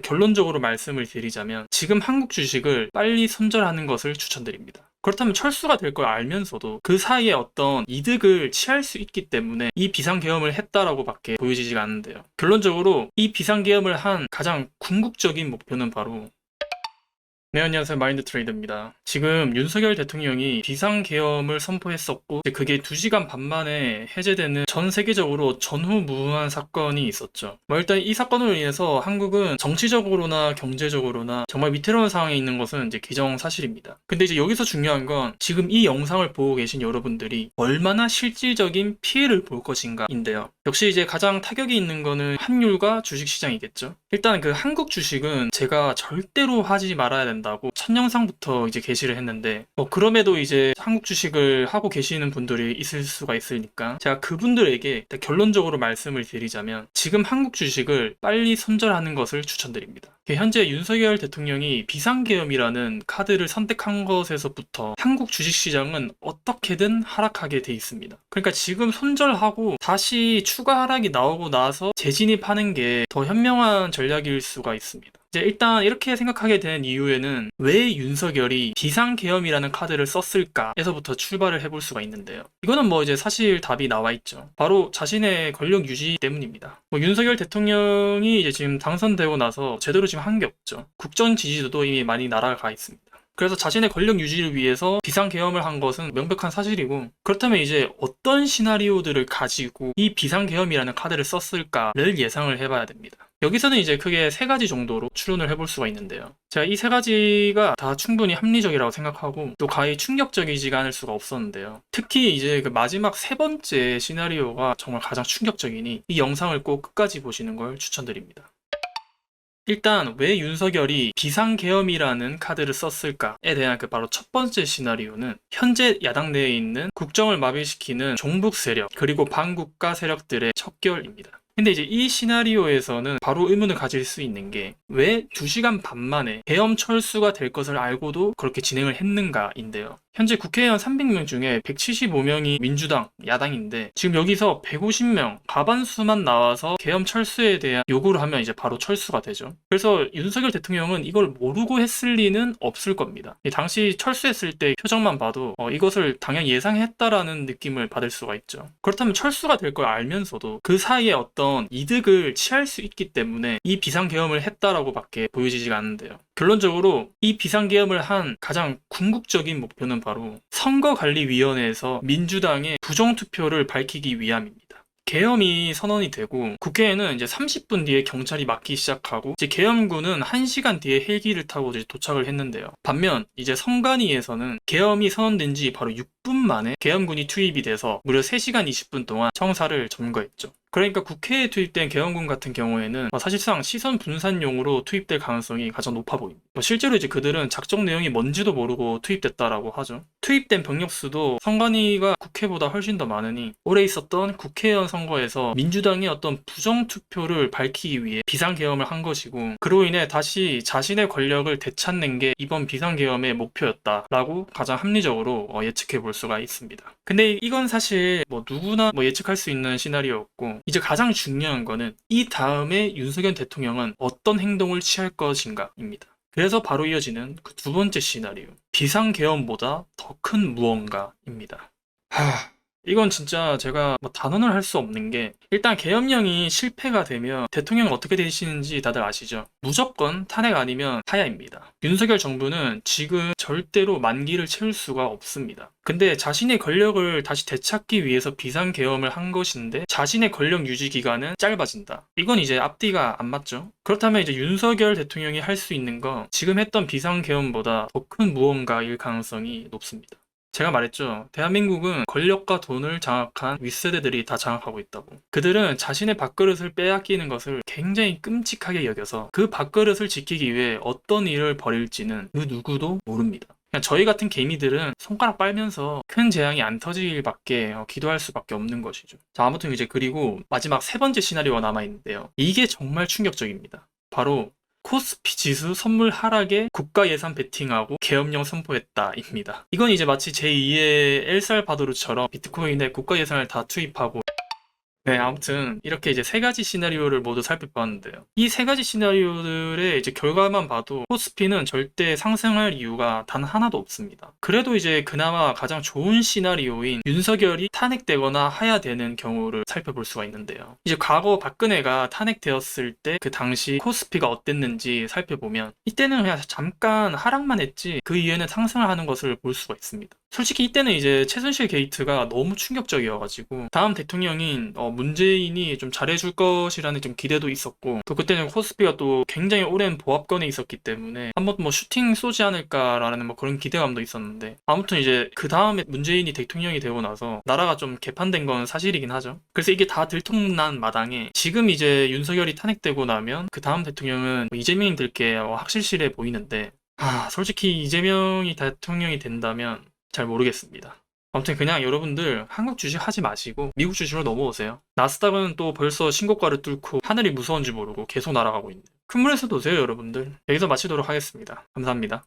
결론적으로 말씀을 드리자면 지금 한국 주식을 빨리 손절하는 것을 추천드립니다. 그렇다면 철수가 될 걸 알면서도 그 사이에 어떤 이득을 취할 수 있기 때문에 이 비상계엄을 했다라고밖에 보여지지가 않는데요. 결론적으로 이 비상계엄을 한 가장 궁극적인 목표는 바로 네, 안녕하세요. 마인드 트레이더입니다. 지금 윤석열 대통령이 비상계엄을 선포했었고, 그게 2시간 반 만에 해제되는 전 세계적으로 전후무후한 사건이 있었죠. 일단 이 사건으로 인해서 한국은 정치적으로나 경제적으로나 정말 위태로운 상황에 있는 것은 이제 기정사실입니다. 근데 이제 여기서 중요한 건 지금 이 영상을 보고 계신 여러분들이 얼마나 실질적인 피해를 볼 것인가인데요. 역시 이제 가장 타격이 있는 거는 환율과 주식시장이겠죠. 일단 그 한국 주식은 제가 절대로 하지 말아야 된다고 첫 영상부터 이제 게시를 했는데 그럼에도 이제 한국 주식을 하고 계시는 분들이 있을 수가 있으니까 제가 그분들에게 결론적으로 말씀을 드리자면 지금 한국 주식을 빨리 손절하는 것을 추천드립니다. 현재 윤석열 대통령이 비상계엄이라는 카드를 선택한 것에서부터 한국 주식시장은 어떻게든 하락하게 돼 있습니다. 그러니까 지금 손절하고 다시 추가 하락이 나오고 나서 재진입하는 게 더 현명한 전략일 수가 있습니다. 이제 일단 이렇게 생각하게 된 이유에는 왜 윤석열이 비상계엄이라는 카드를 썼을까에서부터 출발을 해볼 수가 있는데요. 이거는 이제 사실 답이 나와 있죠. 바로 자신의 권력 유지 때문입니다. 윤석열 대통령이 이제 지금 당선되고 나서 제대로 지금 한 게 없죠. 국정 지지도도 이미 많이 날아가 있습니다. 그래서 자신의 권력 유지를 위해서 비상계엄을 한 것은 명백한 사실이고, 그렇다면 이제 어떤 시나리오들을 가지고 이 비상계엄이라는 카드를 썼을까를 예상을 해봐야 됩니다. 여기서는 이제 크게 3가지 정도로 추론을 해볼 수가 있는데요. 제가 이 3가지가 다 충분히 합리적이라고 생각하고 또 가히 충격적이지가 않을 수가 없었는데요. 특히 이제 그 마지막 3번째 시나리오가 정말 가장 충격적이니 이 영상을 꼭 끝까지 보시는 걸 추천드립니다. 일단 왜 윤석열이 비상계엄이라는 카드를 썼을까에 대한 바로 첫 번째 시나리오는 현재 야당 내에 있는 국정을 마비시키는 종북 세력 그리고 반국가 세력들의 척결입니다. 근데 이제 이 시나리오에서는 바로 의문을 가질 수 있는 게 왜 2시간 반 만에 계엄 철수가 될 것을 알고도 그렇게 진행을 했는가인데요. 현재 국회의원 300명 중에 175명이 민주당, 야당인데 지금 여기서 150명, 과반수만 나와서 계엄 철수에 대한 요구를 하면 이제 바로 철수가 되죠. 그래서 윤석열 대통령은 이걸 모르고 했을 리는 없을 겁니다. 당시 철수했을 때 표정만 봐도 이것을 당연히 예상했다라는 느낌을 받을 수가 있죠. 그렇다면 철수가 될 걸 알면서도 그 사이에 어떤 이득을 취할 수 있기 때문에 이 비상계엄을 했다라고밖에 보여지지가 않는데요. 결론적으로 이 비상계엄을 한 가장 궁극적인 목표는 바로 선거관리위원회에서 민주당의 부정투표를 밝히기 위함입니다. 계엄이 선언이 되고 국회에는 이제 30분 뒤에 경찰이 막기 시작하고 이제 계엄군은 1시간 뒤에 헬기를 타고 이제 도착을 했는데요. 반면 이제 선관위에서는 계엄이 선언된 지 바로 6분 만에 계엄군이 투입이 돼서 무려 3시간 20분 동안 청사를 점거했죠. 그러니까 국회에 투입된 계엄군 같은 경우에는 사실상 시선 분산용으로 투입될 가능성이 가장 높아 보입니다. 실제로 이제 그들은 작전 내용이 뭔지도 모르고 투입됐다라고 하죠. 투입된 병력 수도 선관위가 국회보다 훨씬 더 많으니 올해 있었던 국회의원 선거에서 민주당이 어떤 부정투표를 밝히기 위해 비상계엄을 한 것이고, 그로 인해 다시 자신의 권력을 되찾는 게 이번 비상계엄의 목표였다라고 가장 합리적으로 예측해 볼 수가 있습니다. 근데 이건 사실 누구나 예측할 수 있는 시나리오였고, 이제 가장 중요한 거는 이 다음에 윤석열 대통령은 어떤 행동을 취할 것인가입니다. 그래서 바로 이어지는 그 2번째 시나리오, 비상계엄보다 더 큰 무언가입니다. 이건 진짜 제가 단언을 할 수 없는 게, 일단 계엄령이 실패가 되면 대통령이 어떻게 되시는지 다들 아시죠? 무조건 탄핵 아니면 하야입니다. 윤석열 정부는 지금 절대로 만기를 채울 수가 없습니다. 근데 자신의 권력을 다시 되찾기 위해서 비상계엄을 한 것인데 자신의 권력 유지 기간은 짧아진다. 이건 이제 앞뒤가 안 맞죠? 그렇다면 이제 윤석열 대통령이 할 수 있는 건 지금 했던 비상계엄보다 더 큰 무언가일 가능성이 높습니다. 제가 말했죠. 대한민국은 권력과 돈을 장악한 윗세대들이 다 장악하고 있다고. 그들은 자신의 밥그릇을 빼앗기는 것을 굉장히 끔찍하게 여겨서 그 밥그릇을 지키기 위해 어떤 일을 벌일지는 그 누구도 모릅니다. 그냥 저희 같은 개미들은 손가락 빨면서 큰 재앙이 안 터지길 밖에 기도할 수밖에 없는 것이죠. 자, 아무튼 이제 그리고 마지막 3번째 시나리오가 남아있는데요. 이게 정말 충격적입니다. 바로 코스피 지수 선물 하락에 국가 예산 베팅하고 계엄령 선포했다입니다. 이건 이제 마치 제2의 엘살바도르처럼 비트코인에 국가 예산을 다 투입하고 네, 아무튼 이렇게 이제 세 가지 시나리오를 모두 살펴보았는데요. 이 세 가지 시나리오들의 이제 결과만 봐도 코스피는 절대 상승할 이유가 단 하나도 없습니다. 그래도 이제 그나마 가장 좋은 시나리오인 윤석열이 탄핵되거나 하야되는 경우를 살펴볼 수가 있는데요. 이제 과거 박근혜가 탄핵되었을 때 그 당시 코스피가 어땠는지 살펴보면 이때는 그냥 잠깐 하락만 했지 그 이후에는 상승을 하는 것을 볼 수가 있습니다. 솔직히 이때는 이제 최순실 게이트가 너무 충격적이어가지고 다음 대통령인 문재인이 좀 잘해줄 것이라는 좀 기대도 있었고, 또 그때는 코스피가 또 굉장히 오랜 보합권에 있었기 때문에 한번 뭐 슈팅 쏘지 않을까라는 뭐 그런 기대감도 있었는데, 아무튼 이제 그 다음에 문재인이 대통령이 되고 나서 나라가 좀 개판된 건 사실이긴 하죠. 그래서 이게 다 들통난 마당에 지금 이제 윤석열이 탄핵되고 나면 그 다음 대통령은 이재명이 될 게 확실시해 보이는데, 솔직히 이재명이 대통령이 된다면 잘 모르겠습니다. 아무튼 그냥 여러분들 한국 주식 하지 마시고 미국 주식으로 넘어오세요. 나스닥은 또 벌써 신고가를 뚫고 하늘이 무서운지 모르고 계속 날아가고 있네요. 큰 물에서 도세요 여러분들. 여기서 마치도록 하겠습니다. 감사합니다.